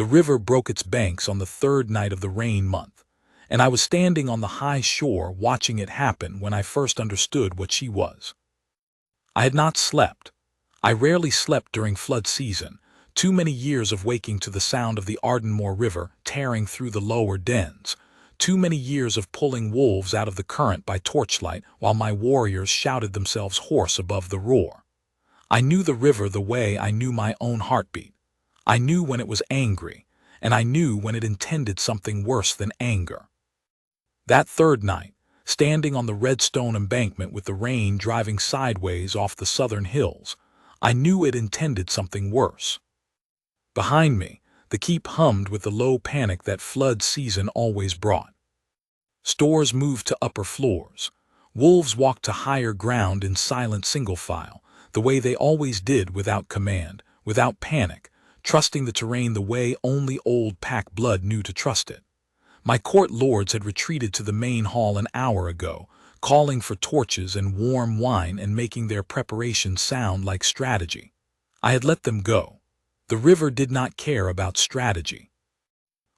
The river broke its banks on the third night of the rain month, and I was standing on the high shore watching it happen when I first understood what she was. I had not slept. I rarely slept during flood season, too many years of waking to the sound of the Ardmore River tearing through the lower dens, too many years of pulling wolves out of the current by torchlight while my warriors shouted themselves hoarse above the roar. I knew the river the way I knew my own heartbeat. I knew when it was angry, and I knew when it intended something worse than anger. That third night, standing on the Redstone embankment with the rain driving sideways off the southern hills, I knew it intended something worse. Behind me, the keep hummed with the low panic that flood season always brought. Stores moved to upper floors. Wolves walked to higher ground in silent single file, the way they always did, without command, without panic, trusting the terrain the way only old pack blood knew to trust it. My court lords had retreated to the main hall an hour ago, calling for torches and warm wine and making their preparations sound like strategy. I had let them go. The river did not care about strategy.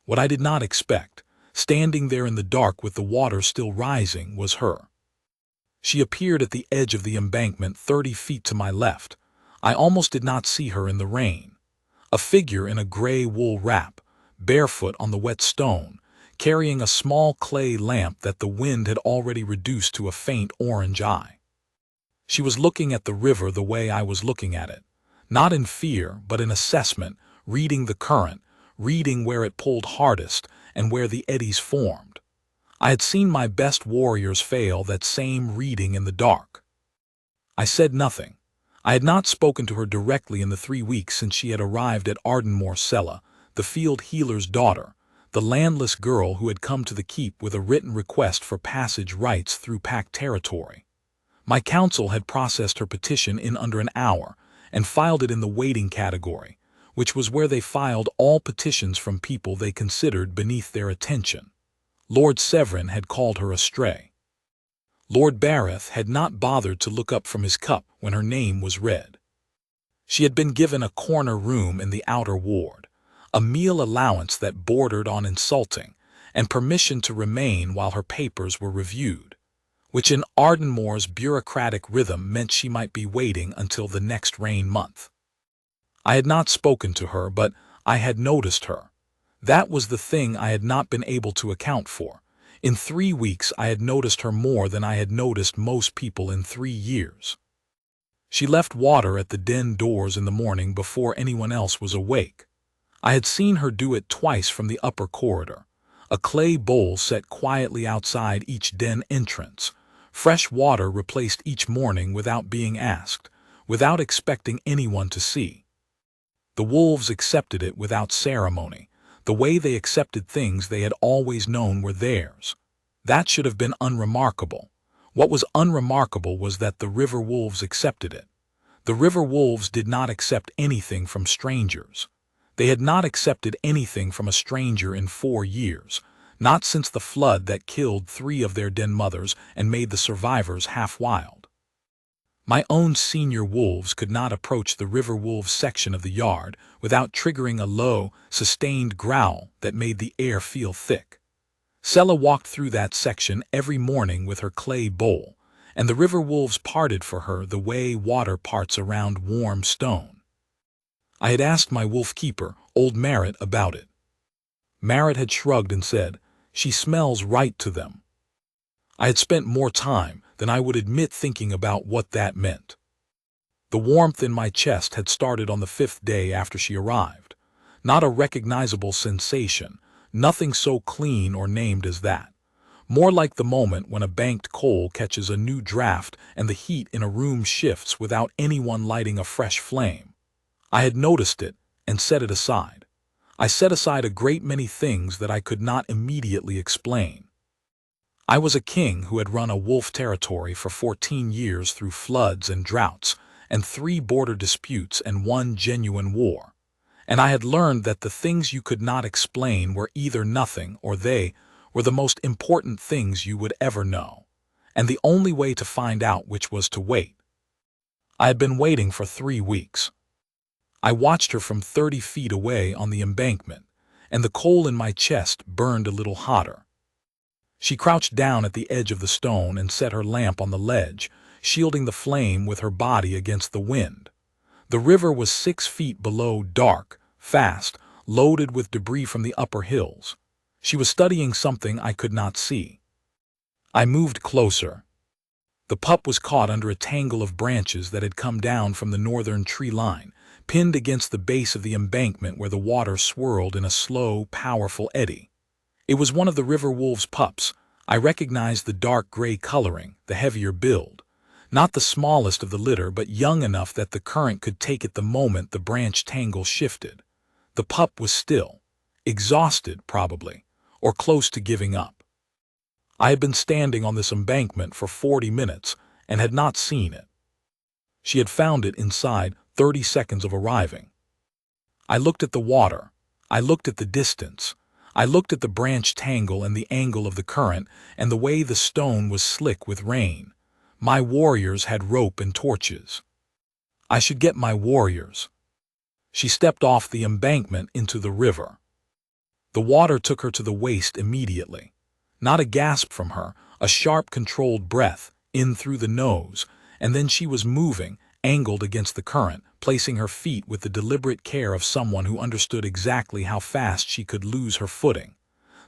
What I did not expect, standing there in the dark with the water still rising, was her. She appeared at the edge of the embankment 30 feet to my left. I almost did not see her in the rain. A figure in a gray wool wrap, barefoot on the wet stone, carrying a small clay lamp that the wind had already reduced to a faint orange eye. She was looking at the river the way I was looking at it, not in fear but in assessment, reading the current, reading where it pulled hardest and where the eddies formed. I had seen my best warriors fail that same reading in the dark. I said nothing. I had not spoken to her directly in the 3 weeks since she had arrived at Ardmore Sella, the field healer's daughter, the landless girl who had come to the keep with a written request for passage rights through pack territory. My council had processed her petition in under an hour and filed it in the waiting category, which was where they filed all petitions from people they considered beneath their attention. Lord Severin had called her a stray. Lord Bareth had not bothered to look up from his cup when her name was read. She had been given a corner room in the outer ward, a meal allowance that bordered on insulting, and permission to remain while her papers were reviewed, which in Ardmore's bureaucratic rhythm meant she might be waiting until the next rain month. I had not spoken to her, but I had noticed her. That was the thing I had not been able to account for. In 3 weeks I had noticed her more than I had noticed most people in 3 years. She left water at the den doors in the morning before anyone else was awake. I had seen her do it twice from the upper corridor. A clay bowl set quietly outside each den entrance. Fresh water replaced each morning without being asked, without expecting anyone to see. The wolves accepted it without ceremony, the way they accepted things they had always known were theirs. That should have been unremarkable. What was unremarkable was that the river wolves accepted it. The river wolves did not accept anything from strangers. They had not accepted anything from a stranger in 4 years, not since the flood that killed 3 of their den mothers and made the survivors half wild. My own senior wolves could not approach the river wolves section of the yard without triggering a low, sustained growl that made the air feel thick. Sella walked through that section every morning with her clay bowl, and the river wolves parted for her the way water parts around warm stone. I had asked my wolf keeper, old Merritt, about it. Merritt had shrugged and said, "She smells right to them." I had spent more time than I would admit thinking about what that meant. The warmth in my chest had started on the 5th day after she arrived. Not a recognizable sensation, nothing so clean or named as that. More like the moment when a banked coal catches a new draft and the heat in a room shifts without anyone lighting a fresh flame. I had noticed it and set it aside. I set aside a great many things that I could not immediately explain. I was a king who had run a wolf territory for 14 years through floods and droughts, and 3 border disputes and 1 genuine war. And I had learned that the things you could not explain were either nothing or they were the most important things you would ever know, and the only way to find out which was to wait. I had been waiting for 3 weeks. I watched her from 30 feet away on the embankment, and the coal in my chest burned a little hotter. She crouched down at the edge of the stone and set her lamp on the ledge, shielding the flame with her body against the wind. The river was 6 feet below, dark, fast, loaded with debris from the upper hills. She was studying something I could not see. I moved closer. The pup was caught under a tangle of branches that had come down from the northern tree line, pinned against the base of the embankment where the water swirled in a slow, powerful eddy. It was one of the river wolf's pups. I recognized the dark gray coloring, the heavier build. Not the smallest of the litter, but young enough that the current could take it the moment the branch tangle shifted. The pup was still, exhausted probably, or close to giving up. I had been standing on this embankment for 40 minutes and had not seen it. She had found it inside 30 seconds of arriving. I looked at the water. I looked at the distance. I looked at the branch tangle and the angle of the current and the way the stone was slick with rain. My warriors had rope and torches. I should get my warriors. She stepped off the embankment into the river. The water took her to the waist immediately. Not a gasp from her, a sharp, controlled breath, in through the nose, and then she was moving, angled against the current, placing her feet with the deliberate care of someone who understood exactly how fast she could lose her footing.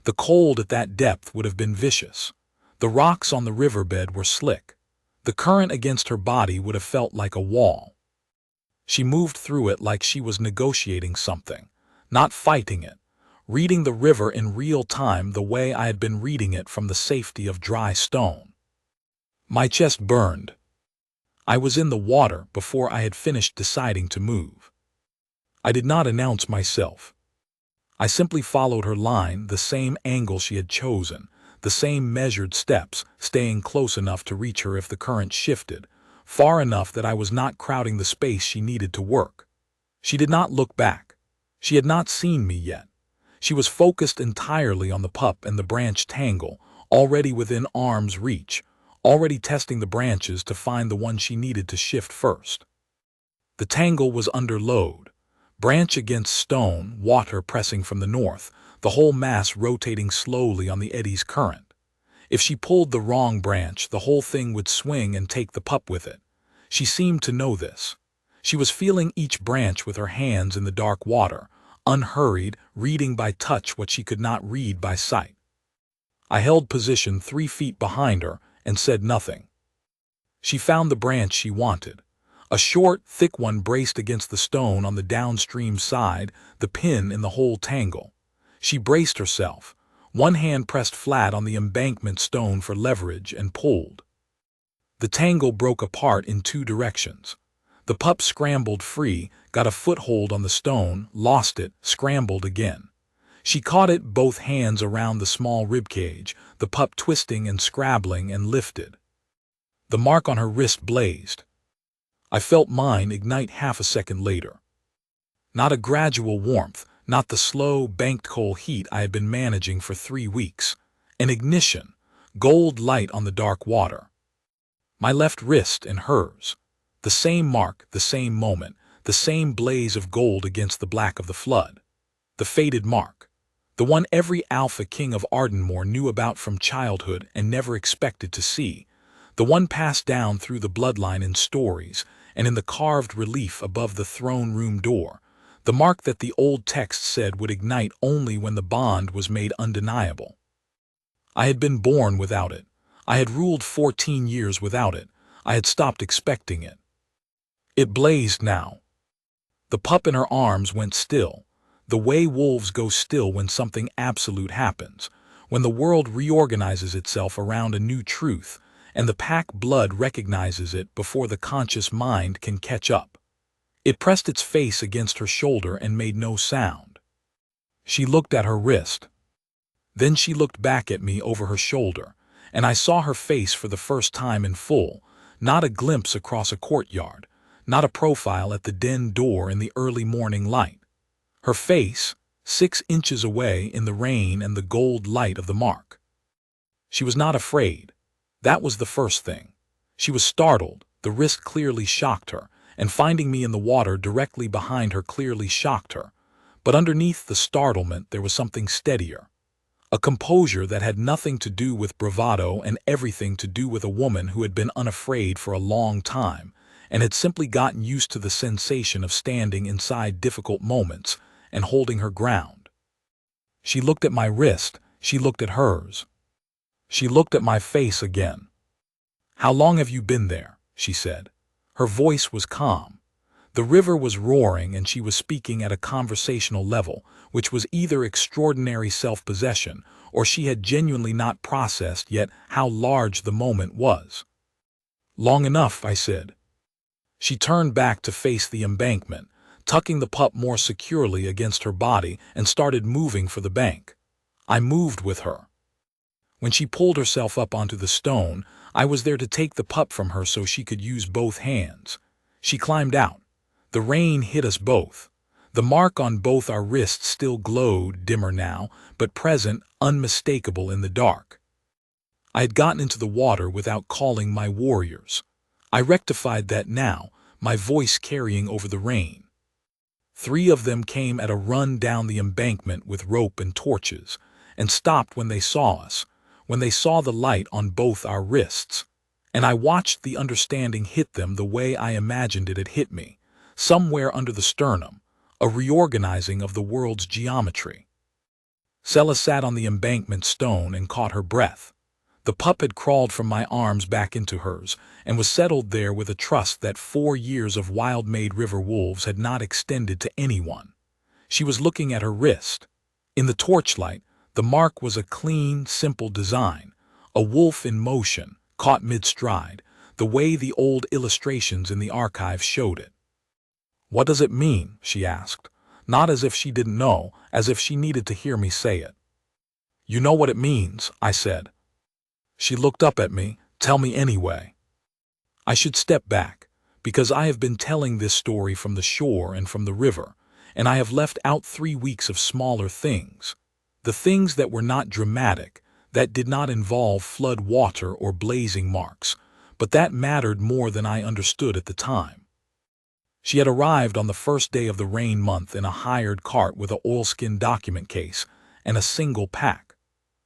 The cold at that depth would have been vicious. The rocks on the riverbed were slick. The current against her body would have felt like a wall. She moved through it like she was negotiating something, not fighting it, reading the river in real time the way I had been reading it from the safety of dry stone. My chest burned. I was in the water before I had finished deciding to move. I did not announce myself. I simply followed her line, the same angle she had chosen, the same measured steps, staying close enough to reach her if the current shifted, far enough that I was not crowding the space she needed to work. She did not look back. She had not seen me yet. She was focused entirely on the pup and the branch tangle, already within arm's reach, already testing the branches to find the one she needed to shift first. The tangle was under load. Branch against stone, water pressing from the north, the whole mass rotating slowly on the eddy's current. If she pulled the wrong branch, the whole thing would swing and take the pup with it. She seemed to know this. She was feeling each branch with her hands in the dark water, unhurried, reading by touch what she could not read by sight. I held position 3 feet behind her and said nothing. She found the branch she wanted. A short, thick one braced against the stone on the downstream side, the pin in the whole tangle. She braced herself, one hand pressed flat on the embankment stone for leverage, and pulled. The tangle broke apart in 2 directions. The pup scrambled free, got a foothold on the stone, lost it, scrambled again. She caught it, both hands around the small ribcage, the pup twisting and scrabbling, and lifted. The mark on her wrist blazed. I felt mine ignite half a second later. Not a gradual warmth, not the slow, banked coal heat I had been managing for 3 weeks. An ignition, gold light on the dark water. My left wrist and hers. The same mark, the same moment, the same blaze of gold against the black of the flood. The fated mark. The one every alpha king of Ardenmoor knew about from childhood and never expected to see. The one passed down through the bloodline in stories and in the carved relief above the throne room door. The mark that the old text said would ignite only when the bond was made undeniable. I had been born without it. I had ruled 14 years without it. I had stopped expecting it. It blazed now. The pup in her arms went still, the way wolves go still when something absolute happens, when the world reorganizes itself around a new truth, and the pack blood recognizes it before the conscious mind can catch up. It pressed its face against her shoulder and made no sound. She looked at her wrist. Then she looked back at me over her shoulder, and I saw her face for the first time in full, not a glimpse across a courtyard, not a profile at the den door in the early morning light. Her face, 6 inches away in the rain and the gold light of the mark. She was not afraid. That was the first thing. She was startled. The risk clearly shocked her, and finding me in the water directly behind her clearly shocked her. But underneath the startlement there was something steadier, a composure that had nothing to do with bravado and everything to do with a woman who had been unafraid for a long time and had simply gotten used to the sensation of standing inside difficult moments and holding her ground. She looked at my wrist, she looked at hers. She looked at my face again. "How long have you been there?" she said. Her voice was calm. The river was roaring and she was speaking at a conversational level, which was either extraordinary self-possession or she had genuinely not processed yet how large the moment was. "Long enough," I said. She turned back to face the embankment, tucking the pup more securely against her body, and started moving for the bank. I moved with her. When she pulled herself up onto the stone, I was there to take the pup from her so she could use both hands. She climbed out. The rain hit us both. The mark on both our wrists still glowed, dimmer now, but present, unmistakable in the dark. I had gotten into the water without calling my warriors. I rectified that now, my voice carrying over the rain. 3 of them came at a run down the embankment with rope and torches, and stopped when they saw us, when they saw the light on both our wrists. And I watched the understanding hit them the way I imagined it had hit me, somewhere under the sternum, a reorganizing of the world's geometry. Sela sat on the embankment stone and caught her breath. The pup had crawled from my arms back into hers and was settled there with a trust that 4 years of wild-made river wolves had not extended to anyone. She was looking at her wrist. In the torchlight, the mark was a clean, simple design, a wolf in motion, caught mid-stride, the way the old illustrations in the archive showed it. "What does it mean?" she asked, not as if she didn't know, as if she needed to hear me say it. "You know what it means," I said. She looked up at me. "Tell me anyway." I should step back, because I have been telling this story from the shore and from the river, and I have left out 3 weeks of smaller things. The things that were not dramatic, that did not involve flood water or blazing marks, but that mattered more than I understood at the time. She had arrived on the first day of the rain month in a hired cart with an oilskin document case and a single pack.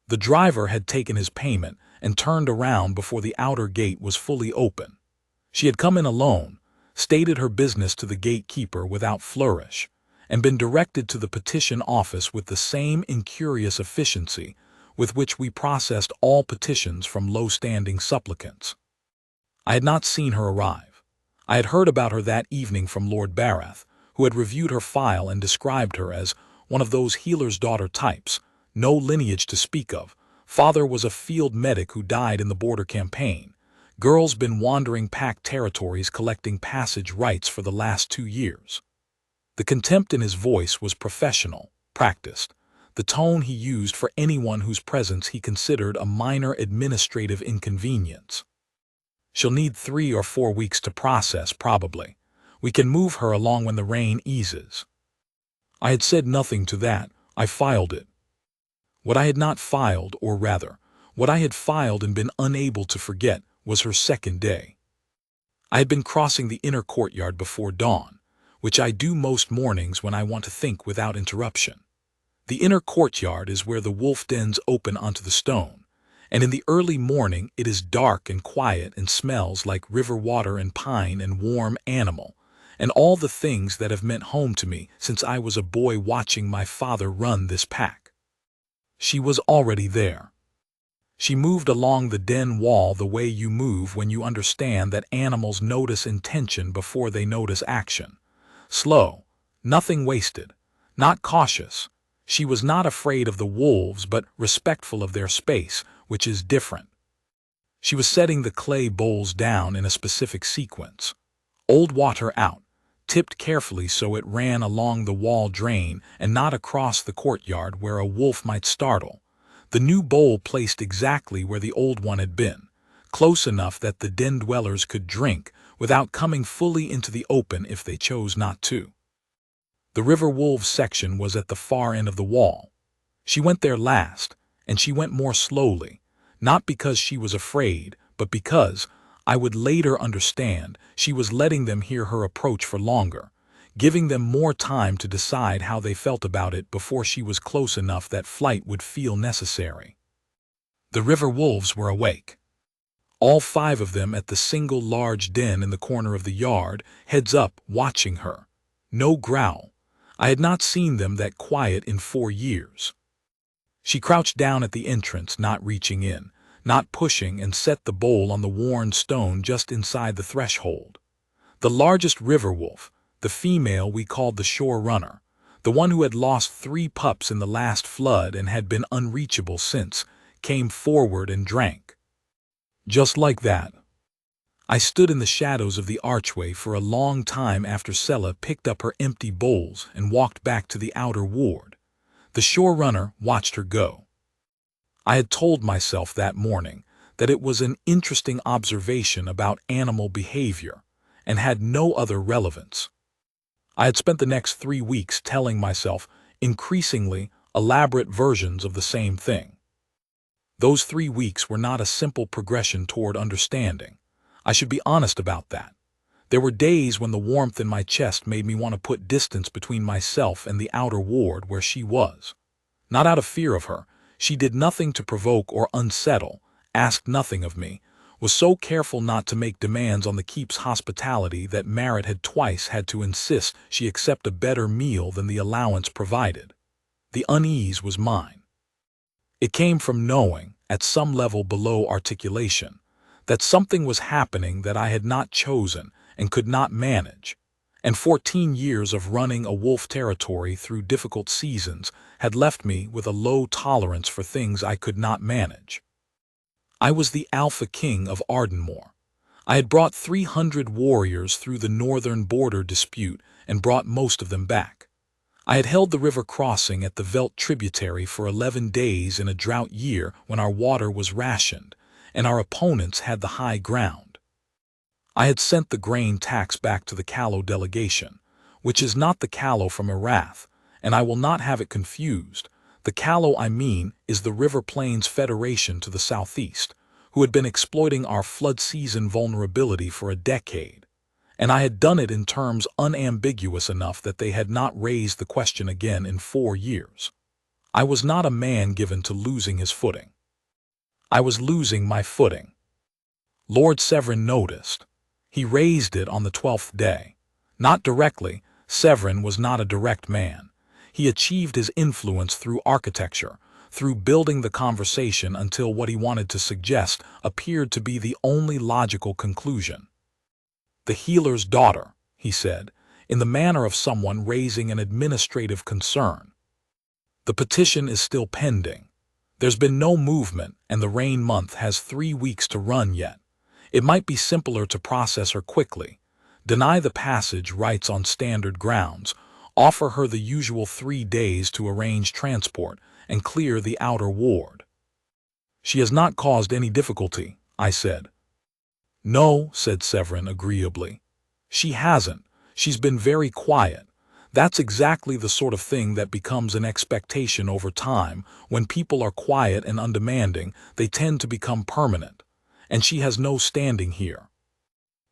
The driver had taken his payment and turned around before the outer gate was fully open. She had come in alone, stated her business to the gatekeeper without flourish, and been directed to the petition office with the same incurious efficiency with which we processed all petitions from low-standing supplicants. I had not seen her arrive. I had heard about her that evening from Lord Barath, who had reviewed her file and described her as one of those healer's daughter types, no lineage to speak of. Father was a field medic who died in the border campaign. Girl's been wandering pack territories collecting passage rights for the last 2 years. The contempt in his voice was professional, practiced, the tone he used for anyone whose presence he considered a minor administrative inconvenience. "She'll need 3 or 4 weeks to process, probably. We can move her along when the rain eases." I had said nothing to that. I filed it. What I had not filed, or rather, what I had filed and been unable to forget, was her second day. I had been crossing the inner courtyard before dawn, which I do most mornings when I want to think without interruption. The inner courtyard is where the wolf dens open onto the stone, and in the early morning it is dark and quiet and smells like river water and pine and warm animal, and all the things that have meant home to me since I was a boy watching my father run this pack. She was already there. She moved along the den wall the way you move when you understand that animals notice intention before they notice action. Slow, nothing wasted, not cautious. She was not afraid of the wolves but respectful of their space, which is different. She was setting the clay bowls down in a specific sequence. Old water out, tipped carefully so it ran along the wall drain and not across the courtyard where a wolf might startle. The new bowl placed exactly where the old one had been, close enough that the den dwellers could drink without coming fully into the open if they chose not to. The river wolves section was at the far end of the wall. She went there last, and she went more slowly, not because she was afraid, but because, I would later understand, she was letting them hear her approach for longer, giving them more time to decide how they felt about it before she was close enough that flight would feel necessary. The river wolves were awake. All 5 of them at the single large den in the corner of the yard, heads up, watching her. No growl. I had not seen them that quiet in 4 years. She crouched down at the entrance, not reaching in, not pushing, and set the bowl on the worn stone just inside the threshold. The largest river wolf, the female we called the shore runner, the one who had lost 3 pups in the last flood and had been unreachable since, came forward and drank. Just like that. I stood in the shadows of the archway for a long time after Sella picked up her empty bowls and walked back to the outer ward. The shore runner watched her go. I had told myself that morning that it was an interesting observation about animal behavior and had no other relevance. I had spent the next 3 weeks telling myself increasingly elaborate versions of the same thing. Those 3 weeks were not a simple progression toward understanding. I should be honest about that. There were days when the warmth in my chest made me want to put distance between myself and the outer ward where she was. Not out of fear of her. She did nothing to provoke or unsettle, asked nothing of me, was so careful not to make demands on the keep's hospitality that Merritt had twice had to insist she accept a better meal than the allowance provided. The unease was mine. It came from knowing, at some level below articulation, that something was happening that I had not chosen and could not manage, and 14 years of running a wolf territory through difficult seasons had left me with a low tolerance for things I could not manage. I was the Alpha King of Ardenmoor. I had brought 300 warriors through the northern border dispute and brought most of them back. I had held the river crossing at the Veldt tributary for 11 days in a drought year when our water was rationed, and our opponents had the high ground. I had sent the grain tax back to the Callow delegation, which is not the Callow from Erath, and I will not have it confused. The Callow I mean is the River Plains Federation to the southeast, who had been exploiting our flood season vulnerability for a decade, and I had done it in terms unambiguous enough that they had not raised the question again in 4 years. I was not a man given to losing his footing. I was losing my footing. Lord Severin noticed. He raised it on the 12th day. Not directly. Severin was not a direct man. He achieved his influence through architecture, through building the conversation until what he wanted to suggest appeared to be the only logical conclusion. The healer's daughter, he said, in the manner of someone raising an administrative concern. The petition is still pending. There's been no movement, and the rain month has 3 weeks to run yet. It might be simpler to process her quickly, deny the passage rights on standard grounds, offer her the usual 3 days to arrange transport, and clear the outer ward. She has not caused any difficulty, I said. No, said Severin agreeably. She hasn't. She's been very quiet. That's exactly the sort of thing that becomes an expectation over time. When people are quiet and undemanding, they tend to become permanent. And she has no standing here.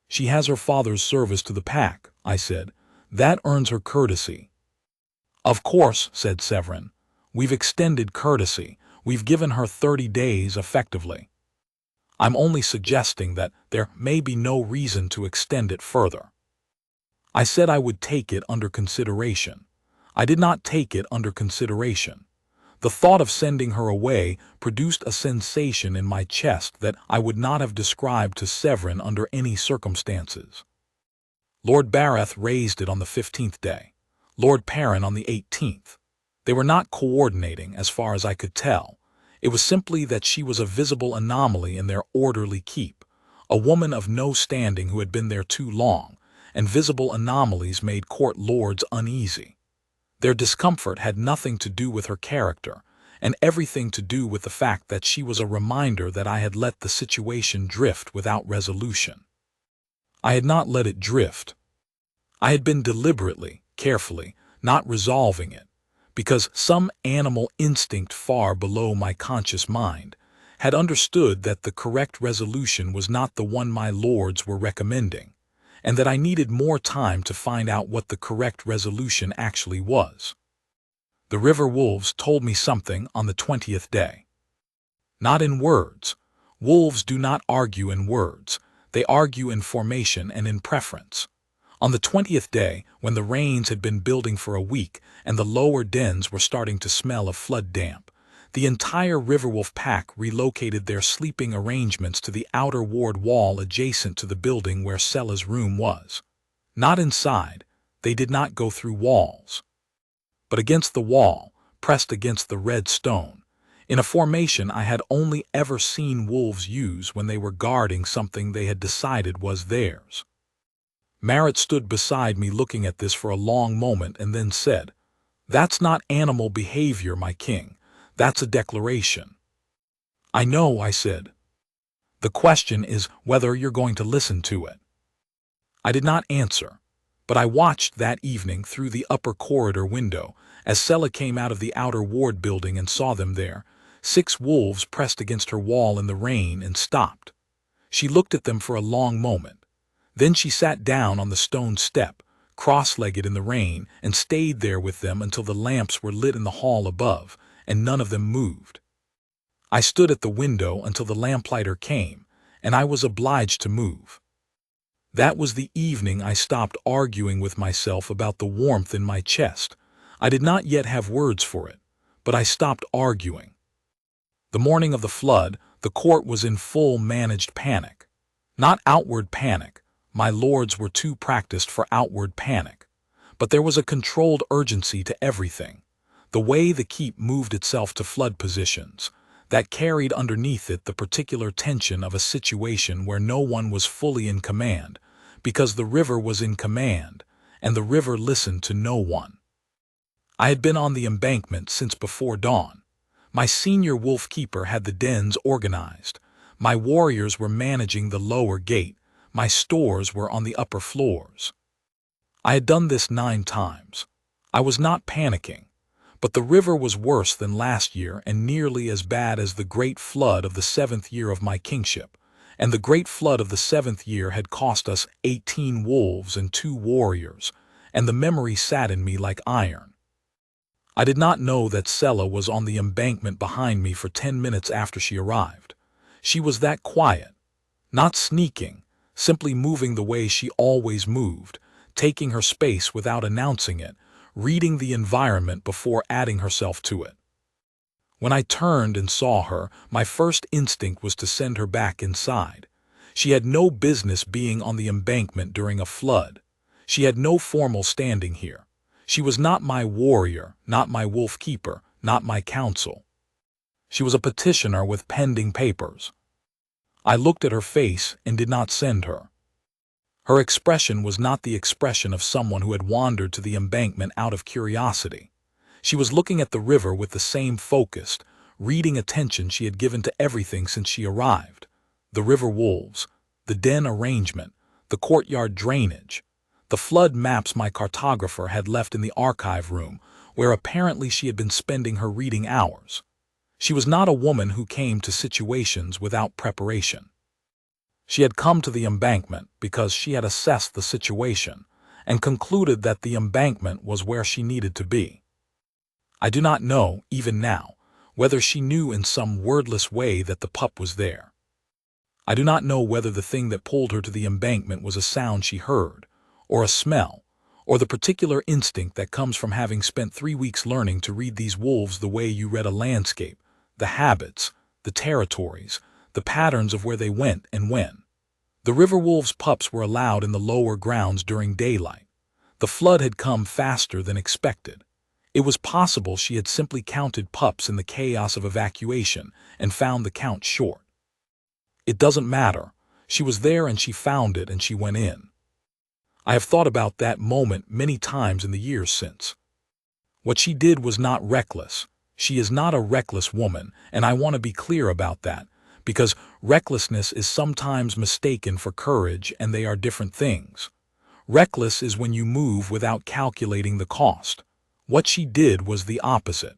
She has her father's service to the pack, I said. That earns her courtesy. Of course, said Severin. We've extended courtesy. We've given her 30 days effectively. I'm only suggesting that there may be no reason to extend it further. I said I would take it under consideration. I did not take it under consideration. The thought of sending her away produced a sensation in my chest that I would not have described to Severin under any circumstances. Lord Barath raised it on the 15th day, Lord Perrin on the 18th. They were not coordinating as far as I could tell. It was simply that she was a visible anomaly in their orderly keep, a woman of no standing who had been there too long, and visible anomalies made court lords uneasy. Their discomfort had nothing to do with her character, and everything to do with the fact that she was a reminder that I had let the situation drift without resolution. I had not let it drift. I had been deliberately, carefully, not resolving it, because some animal instinct far below my conscious mind had understood that the correct resolution was not the one my lords were recommending, and that I needed more time to find out what the correct resolution actually was. The river wolves told me something on the 20th day. Not in words. Wolves do not argue in words. They argue in formation and in preference. On the 20th day, when the rains had been building for a week and the lower dens were starting to smell of flood damp, the entire Riverwolf pack relocated their sleeping arrangements to the outer ward wall adjacent to the building where Sella's room was. Not inside. They did not go through walls, but against the wall, pressed against the red stone, in a formation I had only ever seen wolves use when they were guarding something they had decided was theirs. Marit stood beside me looking at this for a long moment and then said, "That's not animal behavior, my king. That's a declaration." "I know," I said. "The question is whether you're going to listen to it." I did not answer, but I watched that evening through the upper corridor window as Sella came out of the outer ward building and saw them there, 6 wolves pressed against her wall in the rain, and stopped. She looked at them for a long moment. Then she sat down on the stone step, cross-legged in the rain, and stayed there with them until the lamps were lit in the hall above, and none of them moved. I stood at the window until the lamplighter came, and I was obliged to move. That was the evening I stopped arguing with myself about the warmth in my chest. I did not yet have words for it, but I stopped arguing. The morning of the flood, the court was in full managed panic. Not outward panic. My lords were too practiced for outward panic. But there was a controlled urgency to everything. The way the keep moved itself to flood positions, that carried underneath it the particular tension of a situation where no one was fully in command, because the river was in command, and the river listened to no one. I had been on the embankment since before dawn. My senior wolf keeper had the dens organized. My warriors were managing the lower gate. My stores were on the upper floors. I had done this 9 times. I was not panicking. But the river was worse than last year and nearly as bad as the great flood of the 7th year of my kingship, and the great flood of the 7th year had cost us 18 wolves and 2 warriors, and the memory sat in me like iron. I did not know that Sella was on the embankment behind me for 10 minutes after she arrived. She was that quiet, not sneaking, simply moving the way she always moved, taking her space without announcing it, reading the environment before adding herself to it. When I turned and saw her, my first instinct was to send her back inside. She had no business being on the embankment during a flood. She had no formal standing here. She was not my warrior, not my wolf keeper, not my counsel. She was a petitioner with pending papers. I looked at her face and did not send her. Her expression was not the expression of someone who had wandered to the embankment out of curiosity. She was looking at the river with the same focused, reading attention she had given to everything since she arrived. The river wolves, the den arrangement, the courtyard drainage, the flood maps my cartographer had left in the archive room, where apparently she had been spending her reading hours. She was not a woman who came to situations without preparation. She had come to the embankment because she had assessed the situation and concluded that the embankment was where she needed to be. I do not know, even now, whether she knew in some wordless way that the pup was there. I do not know whether the thing that pulled her to the embankment was a sound she heard, or a smell, or the particular instinct that comes from having spent 3 weeks learning to read these wolves the way you read a landscape, the habits, the territories, the patterns of where they went and when. The river wolves' pups were allowed in the lower grounds during daylight. The flood had come faster than expected. It was possible she had simply counted pups in the chaos of evacuation and found the count short. It doesn't matter. She was there and she found it and she went in. I have thought about that moment many times in the years since. What she did was not reckless. She is not a reckless woman, and I want to be clear about that, because recklessness is sometimes mistaken for courage and they are different things. Reckless is when you move without calculating the cost. What she did was the opposite.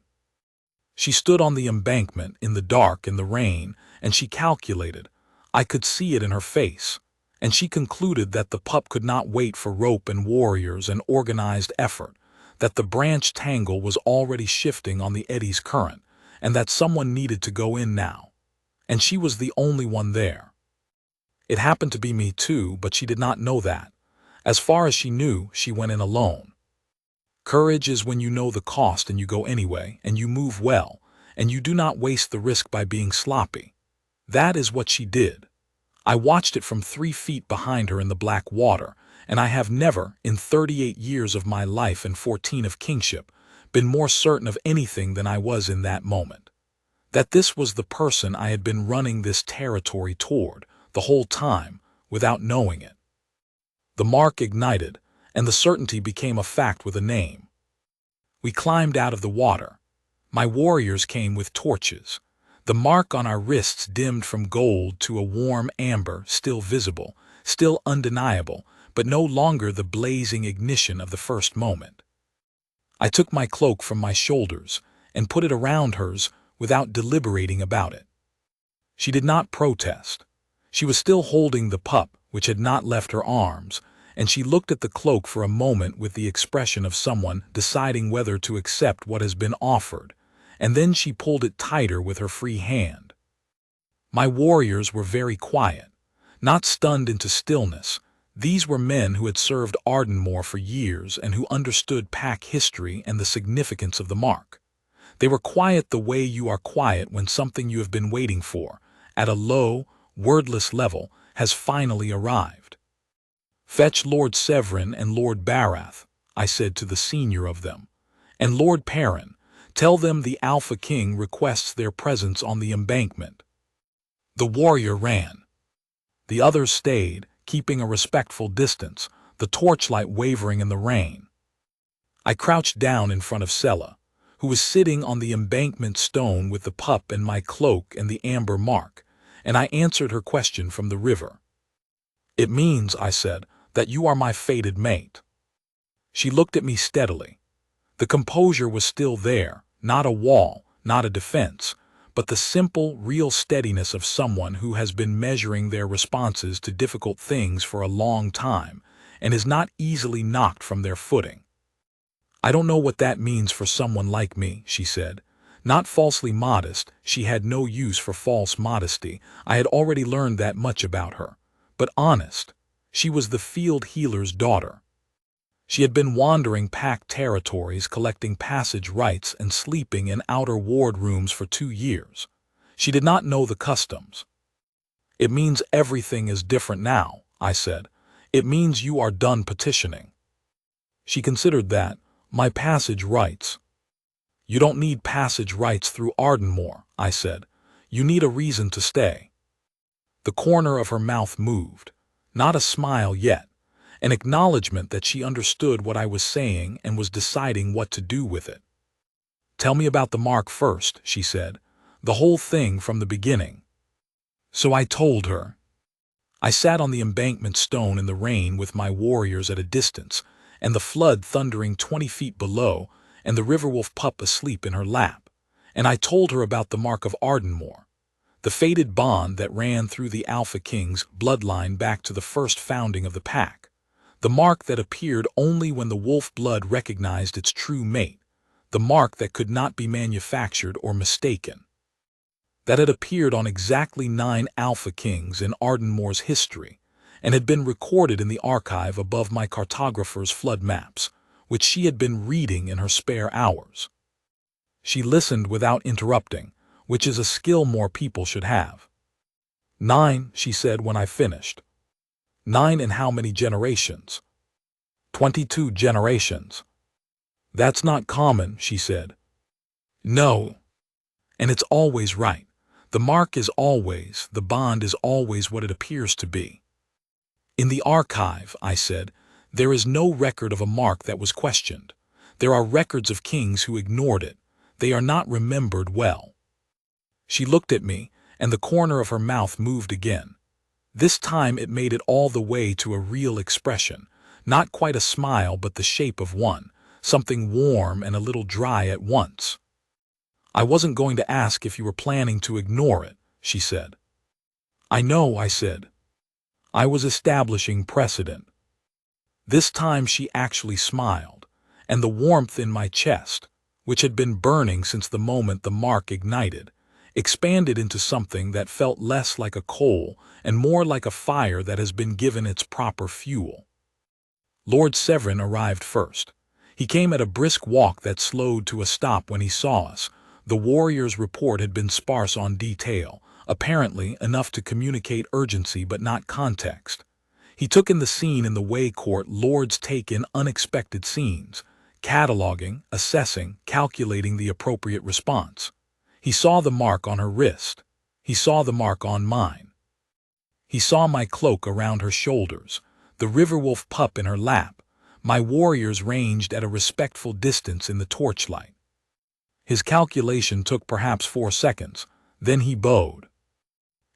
She stood on the embankment in the dark and the rain, and she calculated. I could see it in her face. and she concluded that the pup could not wait for rope and warriors and organized effort, that the branch tangle was already shifting on the eddy's current, and that someone needed to go in now. And she was the only one there. It happened to be me too, but she did not know that. As far as she knew, she went in alone. Courage is when you know the cost and you go anyway, and you move well, and you do not waste the risk by being sloppy. That is what she did. I watched it from 3 feet behind her in the black water, and I have never, in 38 years of my life and 14 of kingship, been more certain of anything than I was in that moment. That this was the person I had been running this territory toward, the whole time, without knowing it. The mark ignited, and the certainty became a fact with a name. We climbed out of the water. My warriors came with torches. The mark on our wrists dimmed from gold to a warm amber, still visible, still undeniable, but no longer the blazing ignition of the first moment. I took my cloak from my shoulders and put it around hers without deliberating about it. She did not protest. She was still holding the pup, which had not left her arms, and she looked at the cloak for a moment with the expression of someone deciding whether to accept what has been offered, and then she pulled it tighter with her free hand. My warriors were very quiet, not stunned into stillness. These were men who had served Ardenmoor for years and who understood pack history and the significance of the mark. They were quiet the way you are quiet when something you have been waiting for, at a low, wordless level, has finally arrived. "Fetch Lord Severin and Lord Barath," I said to the senior of them, "and Lord Perrin. Tell them the Alpha King requests their presence on the embankment." The warrior ran. The others stayed, keeping a respectful distance, the torchlight wavering in the rain. I crouched down in front of Sella, who was sitting on the embankment stone with the pup and my cloak and the amber mark, and I answered her question from the river. "It means," I said, "that you are my fated mate." She looked at me steadily. The composure was still there, not a wall, not a defense, but the simple, real steadiness of someone who has been measuring their responses to difficult things for a long time and is not easily knocked from their footing. "I don't know what that means for someone like me," she said. Not falsely modest, she had no use for false modesty, I had already learned that much about her. But honest. She was the field healer's daughter. She had been wandering pack territories, collecting passage rights and sleeping in outer ward rooms for 2 years. She did not know the customs. "It means everything is different now," I said. "It means you are done petitioning." She considered that. "My passage rights." "You don't need passage rights through Ardenmoor," I said. "You need a reason to stay." The corner of her mouth moved. Not a smile yet. An acknowledgement that she understood what I was saying and was deciding what to do with it. "Tell me about the mark first," she said. "The whole thing from the beginning." So I told her. I sat on the embankment stone in the rain with my warriors at a distance, and the flood thundering 20 feet below, and the Riverwolf pup asleep in her lap. And I told her about the mark of Ardenmoor, the fated bond that ran through the Alpha King's bloodline back to the first founding of the pack. The mark that appeared only when the wolf blood recognized its true mate, the mark that could not be manufactured or mistaken. That had appeared on exactly 9 Alpha Kings in Ardenmoor's history, and had been recorded in the archive above my cartographer's flood maps, which she had been reading in her spare hours. She listened without interrupting, which is a skill more people should have. "9, she said when I finished. "9 in how many generations?" 22 generations. "That's not common," she said. "No. And it's always right. The mark is always, the bond is always what it appears to be." "In the archive," I said, "there is no record of a mark that was questioned. There are records of kings who ignored it. They are not remembered well." She looked at me, and the corner of her mouth moved again. This time it made it all the way to a real expression, not quite a smile but the shape of one, something warm and a little dry at once. "I wasn't going to ask if you were planning to ignore it," she said. "I know," I said. I was establishing precedent. This time she actually smiled, and the warmth in my chest, which had been burning since the moment the mark ignited, expanded into something that felt less like a coal and more like a fire that has been given its proper fuel. Lord Severin arrived first. He came at a brisk walk that slowed to a stop when he saw us. The warrior's report had been sparse on detail, apparently enough to communicate urgency but not context. He took in the scene in the way court lords take in unexpected scenes, cataloging, assessing, calculating the appropriate response. He saw the mark on her wrist. He saw the mark on mine. He saw my cloak around her shoulders, the Riverwolf pup in her lap, my warriors ranged at a respectful distance in the torchlight. His calculation took perhaps 4 seconds, then he bowed.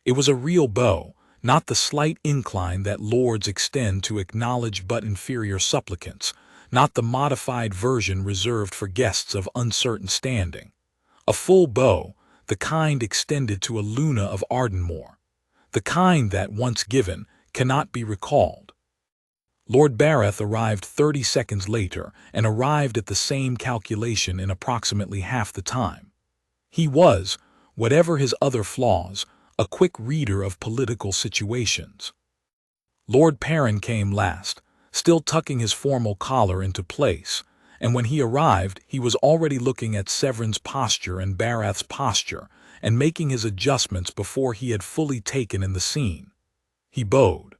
It was a real bow, not the slight incline that lords extend to acknowledge but inferior supplicants, not the modified version reserved for guests of uncertain standing. A full bow, the kind extended to a Luna of Ardenmoor, the kind that, once given, cannot be recalled. Lord Bareth arrived 30 seconds later and arrived at the same calculation in approximately half the time. He was, whatever his other flaws, a quick reader of political situations. Lord Perrin came last, still tucking his formal collar into place, and when he arrived he was already looking at Severin's posture and Bareth's posture and making his adjustments before he had fully taken in the scene. He bowed.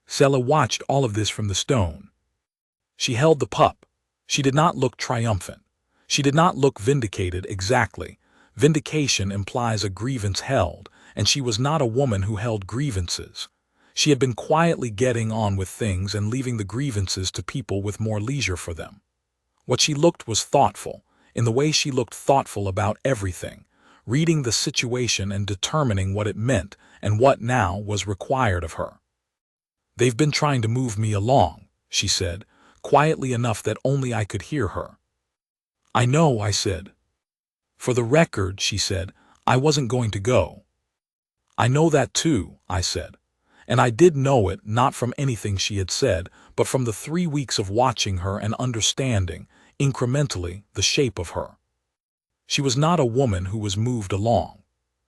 Sela watched all of this from the stone. She held the pup. She did not look triumphant. She did not look vindicated exactly. Vindication implies a grievance held, and she was not a woman who held grievances. She had been quietly getting on with things and leaving the grievances to people with more leisure for them. What she looked was thoughtful, in the way she looked thoughtful about everything, reading the situation and determining what it meant and what now was required of her. "They've been trying to move me along," she said, quietly enough that only I could hear her. "I know," I said. "For the record," she said, "I wasn't going to go." "I know that too," I said. And I did know it not from anything she had said, but from the 3 weeks of watching her and understanding, incrementally, the shape of her. She was not a woman who was moved along.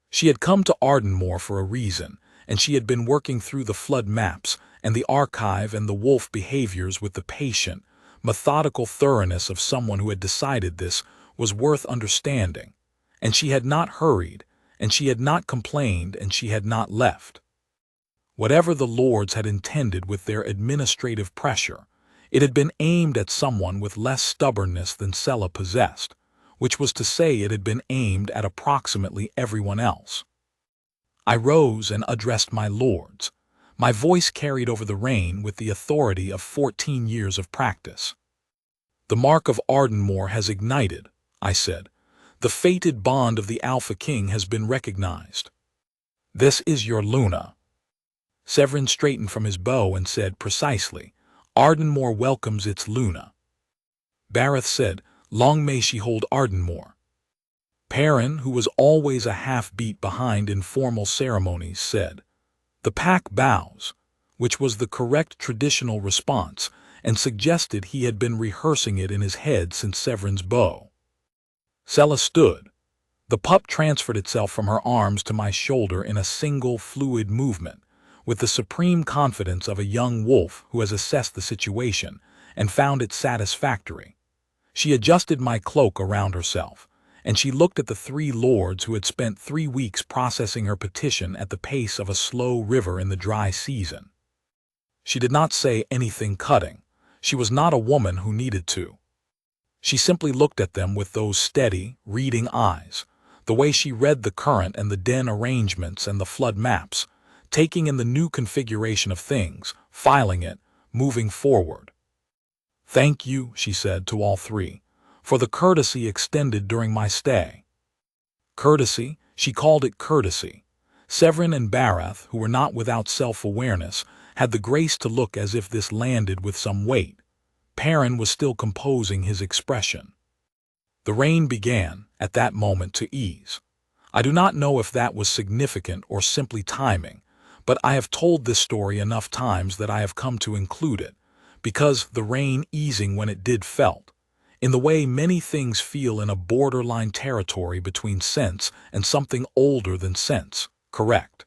She had come to Ardenmoor for a reason, and she had been working through the flood maps and the archive and the wolf behaviors with the patient, methodical thoroughness of someone who had decided this was worth understanding, and she had not hurried, and she had not complained, and she had not left. Whatever the lords had intended with their administrative pressure, it had been aimed at someone with less stubbornness than Sela possessed, which was to say it had been aimed at approximately everyone else. I rose and addressed my lords. My voice carried over the rain with the authority of 14 years of practice. "The mark of Ardenmoor has ignited," I said. "The fated bond of the Alpha King has been recognized. This is your Luna." Severin straightened from his bow and said precisely, "Ardenmoor welcomes its Luna." Bareth said, "Long may she hold Ardenmoor." Perrin, who was always a half-beat behind in formal ceremonies, said, "The pack bows," which was the correct traditional response, and suggested he had been rehearsing it in his head since Severin's bow. Sela stood. The pup transferred itself from her arms to my shoulder in a single fluid movement, with the supreme confidence of a young wolf who has assessed the situation and found it satisfactory. She adjusted my cloak around herself, and she looked at the 3 lords who had spent 3 weeks processing her petition at the pace of a slow river in the dry season. She did not say anything cutting. She was not a woman who needed to. She simply looked at them with those steady, reading eyes, the way she read the current and the den arrangements and the flood maps, taking in the new configuration of things, filing it, moving forward. "Thank you," she said to all 3, "for the courtesy extended during my stay." Courtesy? She called it courtesy. Severin and Bareth, who were not without self-awareness, had the grace to look as if this landed with some weight. Perrin was still composing his expression. The rain began, at that moment, to ease. I do not know if that was significant or simply timing, but I have told this story enough times that I have come to include it, because the rain easing when it did felt, in the way many things feel in a borderline territory between sense and something older than sense, correct.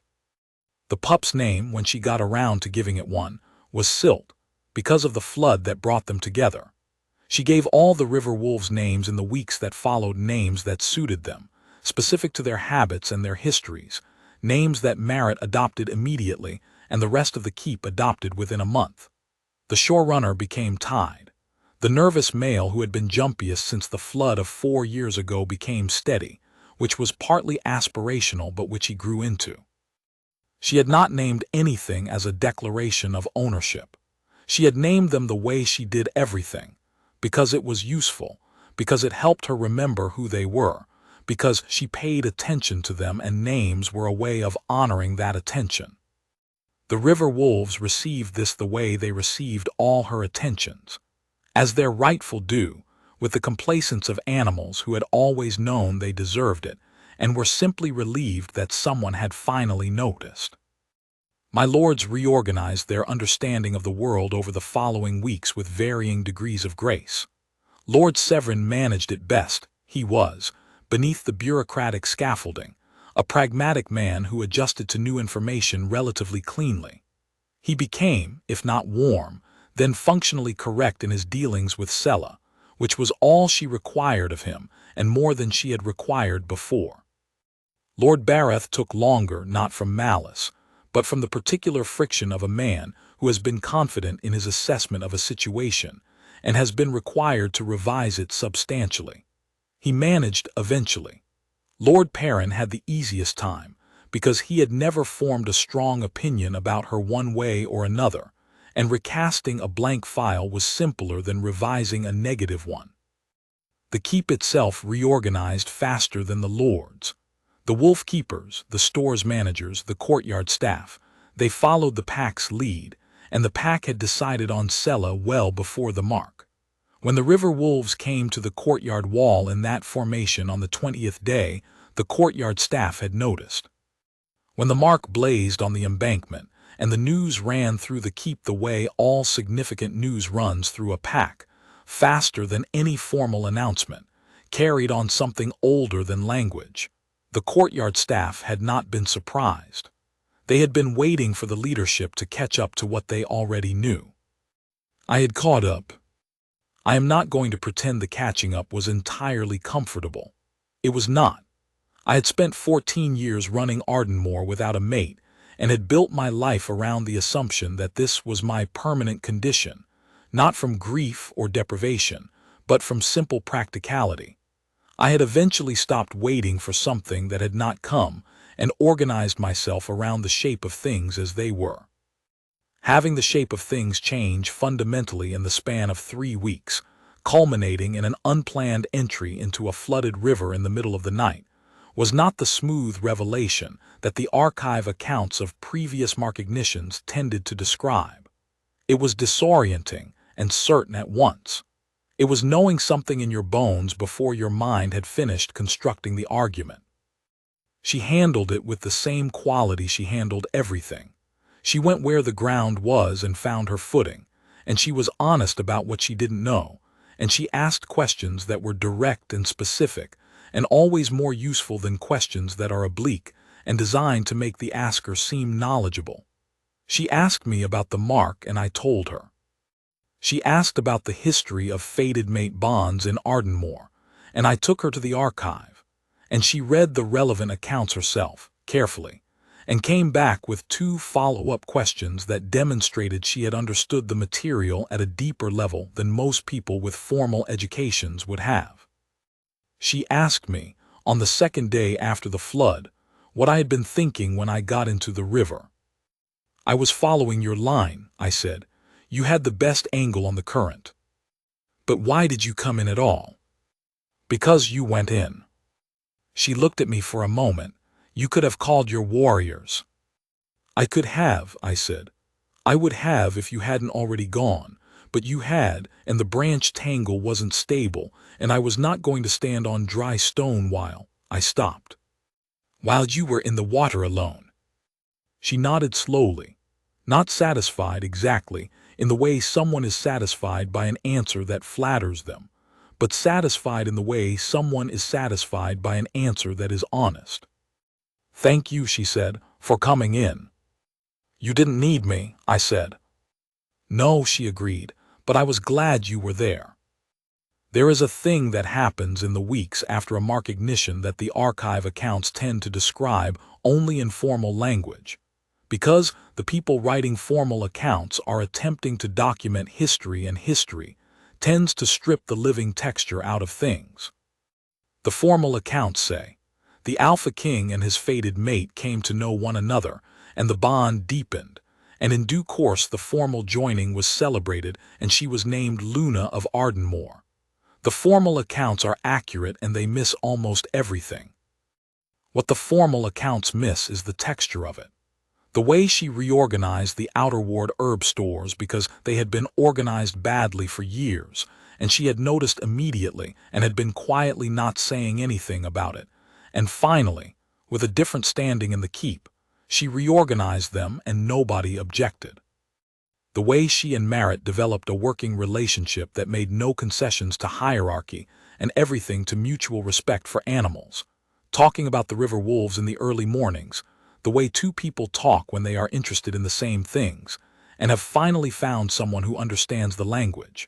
The pup's name, when she got around to giving it one, was Silt, because of the flood that brought them together. She gave all the river wolves names in the weeks that followed, names that suited them, specific to their habits and their histories, names that Marit adopted immediately and the rest of the keep adopted within a month. The shorerunner became Tide. The nervous male who had been jumpiest since the flood of 4 years ago became Steady, which was partly aspirational but which he grew into. She had not named anything as a declaration of ownership. She had named them the way she did everything, because it was useful, because it helped her remember who they were, because she paid attention to them, and names were a way of honoring that attention. The river wolves received this the way they received all her attentions, as their rightful due, with the complacence of animals who had always known they deserved it, and were simply relieved that someone had finally noticed. My lords reorganized their understanding of the world over the following weeks with varying degrees of grace. Lord Severin managed it best. He was, beneath the bureaucratic scaffolding, a pragmatic man who adjusted to new information relatively cleanly. He became, if not warm, then functionally correct in his dealings with Sella, which was all she required of him and more than she had required before. Lord Bareth took longer, not from malice, but from the particular friction of a man who has been confident in his assessment of a situation and has been required to revise it substantially. He managed eventually. Lord Perrin had the easiest time, because he had never formed a strong opinion about her one way or another, and recasting a blank file was simpler than revising a negative one. The keep itself reorganized faster than the lords. The wolf keepers, the stores managers, the courtyard staff, they followed the pack's lead, and the pack had decided on Sella well before the mark. When the river wolves came to the courtyard wall in that formation on the 20th day, the courtyard staff had noticed. When the mark blazed on the embankment, and the news ran through the keep the way all significant news runs through a pack, faster than any formal announcement, carried on something older than language, the courtyard staff had not been surprised. They had been waiting for the leadership to catch up to what they already knew. I had caught up. I am not going to pretend the catching up was entirely comfortable. It was not. I had spent 14 years running Ardenmoor without a mate, and had built my life around the assumption that this was my permanent condition, not from grief or deprivation, but from simple practicality. I had eventually stopped waiting for something that had not come, and organized myself around the shape of things as they were. Having the shape of things change fundamentally in the span of 3 weeks, culminating in an unplanned entry into a flooded river in the middle of the night, was not the smooth revelation that the archive accounts of previous markignitions tended to describe. It was disorienting and certain at once. It was knowing something in your bones before your mind had finished constructing the argument. She handled it with the same quality she handled everything. She went where the ground was and found her footing, and she was honest about what she didn't know, and she asked questions that were direct and specific, and always more useful than questions that are oblique and designed to make the asker seem knowledgeable. She asked me about the mark, and I told her. She asked about the history of fated mate bonds in Ardenmoor, and I took her to the archive, and she read the relevant accounts herself, carefully, and came back with 2 follow-up questions that demonstrated she had understood the material at a deeper level than most people with formal educations would have. She asked me, on the 2nd day after the flood, what I had been thinking when I got into the river. I was following your line, I said. You had the best angle on the current. But why did you come in at all? Because you went in. She looked at me for a moment. You could have called your warriors. I could have, I said. I would have if you hadn't already gone, but you had, and the branch tangle wasn't stable, and I was not going to stand on dry stone while I stopped. While you were in the water alone. She nodded slowly, not satisfied exactly in the way someone is satisfied by an answer that flatters them, but satisfied in the way someone is satisfied by an answer that is honest. "Thank you," she said, "for coming in." "You didn't need me," I said. "No," she agreed, "but I was glad you were there." There is a thing that happens in the weeks after a markignition that the archive accounts tend to describe only in formal language, because the people writing formal accounts are attempting to document history, and history tends to strip the living texture out of things. The formal accounts say, "The Alpha King and his fated mate came to know one another, and the bond deepened, and in due course the formal joining was celebrated, and she was named Luna of Ardenmoor." The formal accounts are accurate and they miss almost everything. What the formal accounts miss is the texture of it. The way she reorganized the outer ward herb stores because they had been organized badly for years, and she had noticed immediately and had been quietly not saying anything about it. And finally, with a different standing in the keep, she reorganized them and nobody objected. The way she and Merritt developed a working relationship that made no concessions to hierarchy and everything to mutual respect for animals. Talking about the river wolves in the early mornings, the way two people talk when they are interested in the same things, and have finally found someone who understands the language.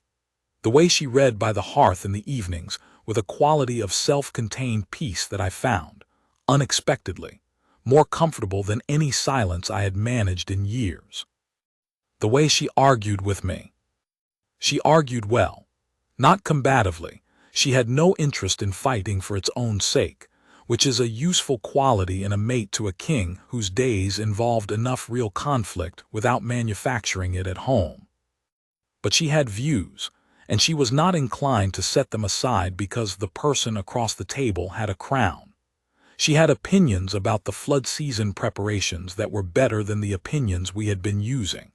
The way she read by the hearth in the evenings with a quality of self-contained peace that I found, unexpectedly, more comfortable than any silence I had managed in years. The way she argued with me. She argued well, not combatively. She had no interest in fighting for its own sake, which is a useful quality in a mate to a king whose days involved enough real conflict without manufacturing it at home. But she had views, and she was not inclined to set them aside because the person across the table had a crown. She had opinions about the flood season preparations that were better than the opinions we had been using.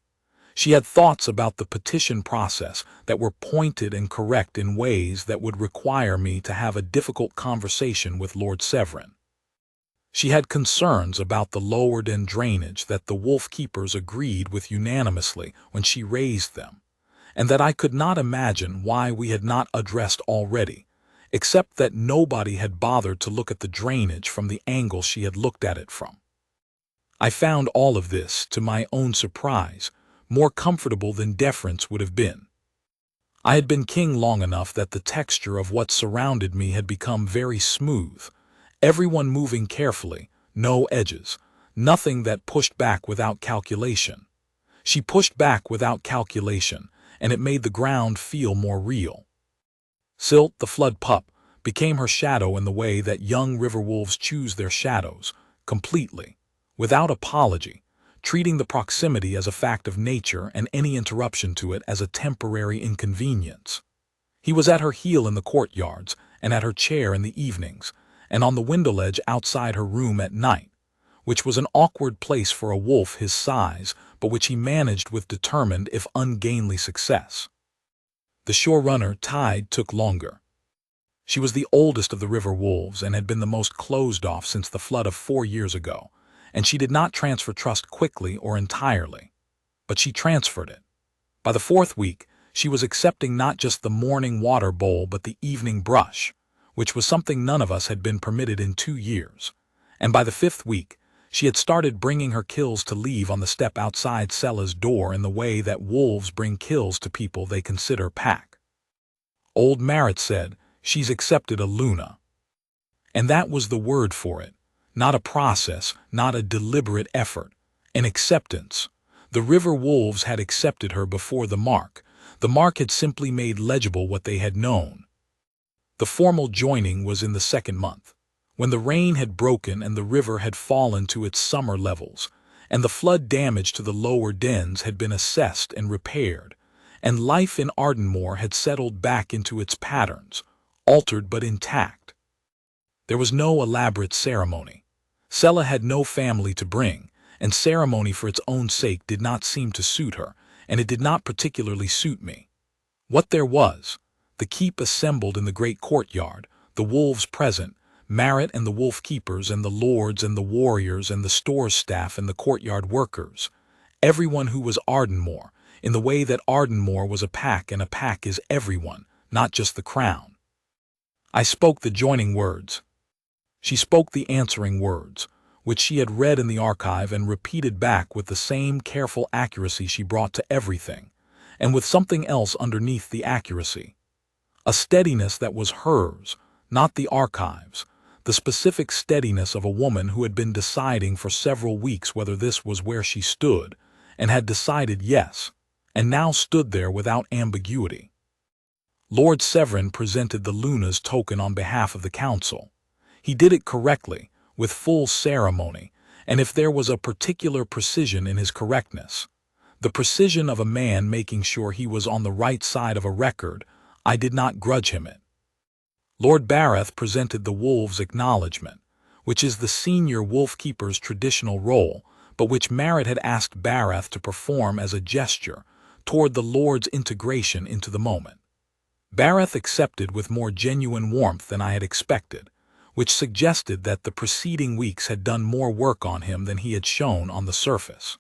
She had thoughts about the petition process that were pointed and correct in ways that would require me to have a difficult conversation with Lord Severin. She had concerns about the lower den drainage that the wolf keepers agreed with unanimously when she raised them, and that I could not imagine why we had not addressed already, except that nobody had bothered to look at the drainage from the angle she had looked at it from. I found all of this, to my own surprise, more comfortable than deference would have been. I had been king long enough that the texture of what surrounded me had become very smooth, everyone moving carefully, no edges, nothing that pushed back without calculation. She pushed back without calculation, and it made the ground feel more real. Silt, the flood pup, became her shadow in the way that young river wolves choose their shadows, completely, without apology, treating the proximity as a fact of nature and any interruption to it as a temporary inconvenience. He was at her heel in the courtyards, and at her chair in the evenings, and on the window ledge outside her room at night, which was an awkward place for a wolf his size, but which he managed with determined if ungainly success. The shore runner tide took longer. She was the oldest of the river wolves and had been the most closed off since the flood of 4 years ago, and she did not transfer trust quickly or entirely. But she transferred it. By the 4th week, she was accepting not just the morning water bowl but the evening brush, which was something none of us had been permitted in 2 years. And by the 5th week, she had started bringing her kills to leave on the step outside Sella's door in the way that wolves bring kills to people they consider pack. Old Merritt said, "She's accepted a Luna." And that was the word for it. Not a process, not a deliberate effort. An acceptance. The river wolves had accepted her before the mark. The mark had simply made legible what they had known. The formal joining was in the 2nd month, when the rain had broken and the river had fallen to its summer levels, and the flood damage to the lower dens had been assessed and repaired, and life in Ardenmoor had settled back into its patterns, altered but intact. There was no elaborate ceremony. Sella had no family to bring, and ceremony for its own sake did not seem to suit her, and it did not particularly suit me. What there was, the keep assembled in the great courtyard, the wolves present, Marit and the wolf keepers and the lords and the warriors and the store staff and the courtyard workers. Everyone who was Ardenmore, in the way that Ardenmore was a pack, and a pack is everyone, not just the crown. I spoke the joining words. She spoke the answering words, which she had read in the archive and repeated back with the same careful accuracy she brought to everything, and with something else underneath the accuracy. A steadiness that was hers, not the archive's, the specific steadiness of a woman who had been deciding for several weeks whether this was where she stood, and had decided yes, and now stood there without ambiguity. Lord Severin presented the Luna's token on behalf of the council. He did it correctly, with full ceremony, and if there was a particular precision in his correctness, the precision of a man making sure he was on the right side of a record, I did not grudge him it. Lord Bareth presented the wolves' acknowledgement, which is the senior wolf keeper's traditional role, but which Marit had asked Bareth to perform as a gesture toward the Lord's integration into the moment. Bareth accepted with more genuine warmth than I had expected, which suggested that the preceding weeks had done more work on him than he had shown on the surface.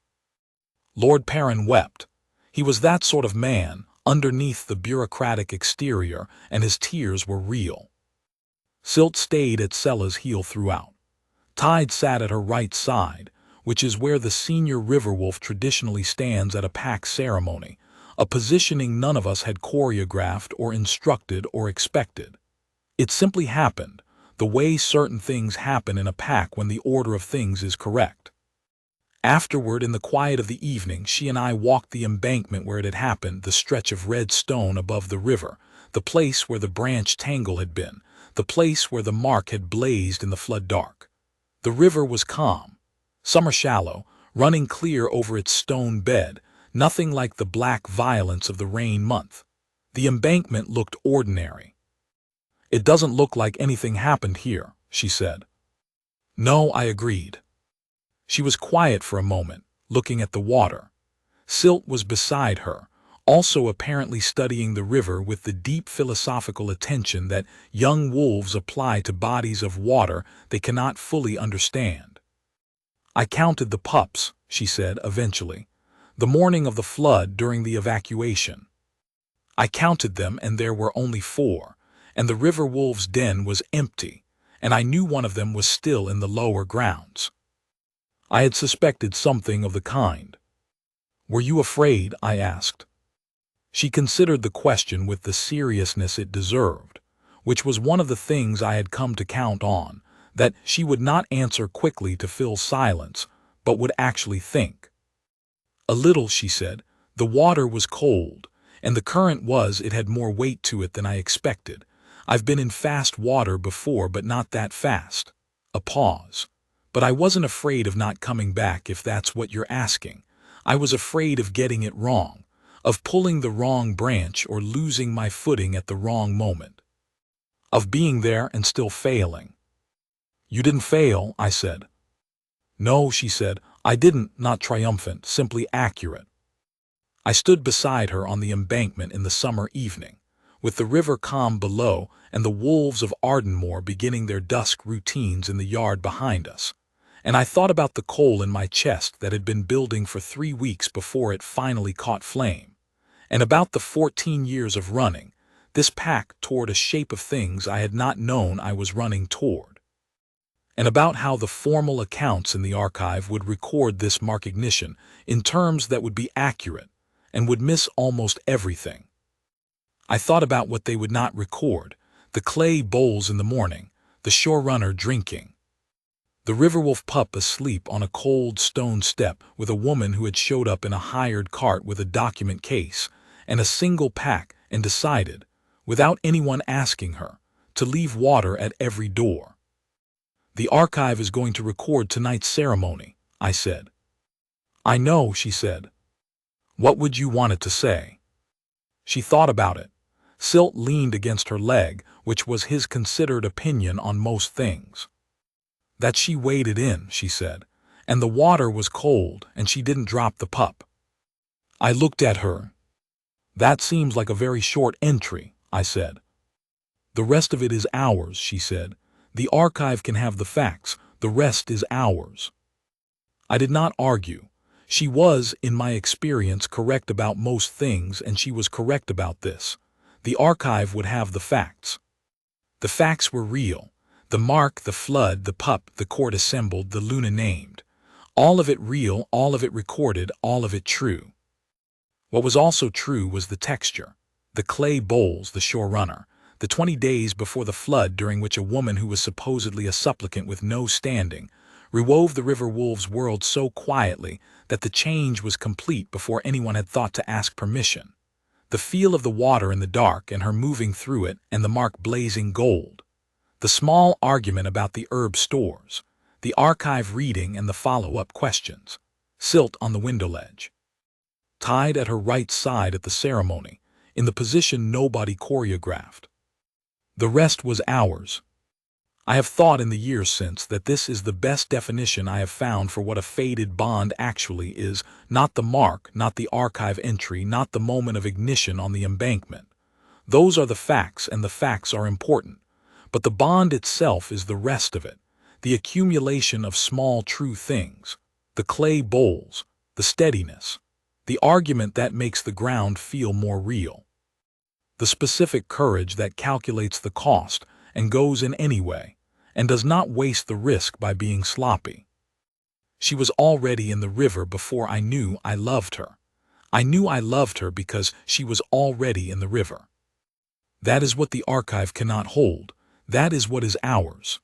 Lord Perrin wept. He was that sort of man, underneath the bureaucratic exterior, and his tears were real. Silt stayed at Sella's heel throughout. Tide sat at her right side, which is where the senior riverwolf traditionally stands at a pack ceremony, a positioning none of us had choreographed or instructed or expected. It simply happened, the way certain things happen in a pack when the order of things is correct. Afterward, in the quiet of the evening, she and I walked the embankment where it had happened, the stretch of red stone above the river, the place where the branch tangle had been, the place where the mark had blazed in the flood dark. The river was calm, summer shallow, running clear over its stone bed, nothing like the black violence of the rain month. The embankment looked ordinary. "It doesn't look like anything happened here," she said. "No," I agreed. She was quiet for a moment, looking at the water. Silt was beside her, also apparently studying the river with the deep philosophical attention that young wolves apply to bodies of water they cannot fully understand. "I counted the pups," she said eventually, "the morning of the flood during the evacuation. I counted them, and there were only 4, and the river wolves' den was empty, and I knew one of them was still in the lower grounds." I had suspected something of the kind. "Were you afraid?" I asked. She considered the question with the seriousness it deserved, which was one of the things I had come to count on, that she would not answer quickly to fill silence, but would actually think. "A little," she said. "The water was cold, and the current it had more weight to it than I expected. I've been in fast water before, but not that fast." A pause. "But I wasn't afraid of not coming back, if that's what you're asking. I was afraid of getting it wrong, of pulling the wrong branch or losing my footing at the wrong moment, of being there and still failing." "You didn't fail," I said. "No," she said, "I didn't, not triumphant, simply accurate." I stood beside her on the embankment in the summer evening, with the river calm below and the wolves of Ardenmore beginning their dusk routines in the yard behind us, and I thought about the coal in my chest that had been building for 3 weeks before it finally caught flame, and about the 14 years of running, this pack toward a shape of things I had not known I was running toward, and about how the formal accounts in the archive would record this markignition in terms that would be accurate and would miss almost everything. I thought about what they would not record: the clay bowls in the morning, the shorerunner drinking, the riverwolf pup asleep on a cold stone step with a woman who had showed up in a hired cart with a document case and a single pack and decided, without anyone asking her, to leave water at every door. "The archive is going to record tonight's ceremony," I said. "I know," she said. "What would you want it to say?" She thought about it. Silt leaned against her leg, which was his considered opinion on most things. "That she waded in," she said, "and the water was cold, and she didn't drop the pup." I looked at her. "That seems like a very short entry," I said. "The rest of it is ours," she said. The archive can have the facts, the rest is ours. I did not argue. She was, in my experience, correct about most things, and she was correct about this. The archive would have the facts. The facts were real. The mark, the flood, the pup, the court assembled, the Luna named. All of it real, all of it recorded, all of it true. What was also true was the texture. The clay bowls, the shore runner. The 20 days before the flood during which a woman who was supposedly a supplicant with no standing rewove the river wolves' world so quietly that the change was complete before anyone had thought to ask permission. The feel of the water in the dark and her moving through it and the mark blazing gold. The small argument about the herb stores. The archive reading and the follow-up questions. Silt on the window ledge. Tied at her right side at the ceremony, in the position nobody choreographed. The rest was ours. I have thought in the years since that this is the best definition I have found for what a faded bond actually is, not the mark, not the archive entry, not the moment of ignition on the embankment. Those are the facts, and the facts are important. But the bond itself is the rest of it, the accumulation of small true things, the clay bowls, the steadiness, the argument that makes the ground feel more real, the specific courage that calculates the cost and goes in any way, and does not waste the risk by being sloppy. She was already in the river before I knew I loved her. I knew I loved her because she was already in the river. That is what the archive cannot hold. That is what is ours.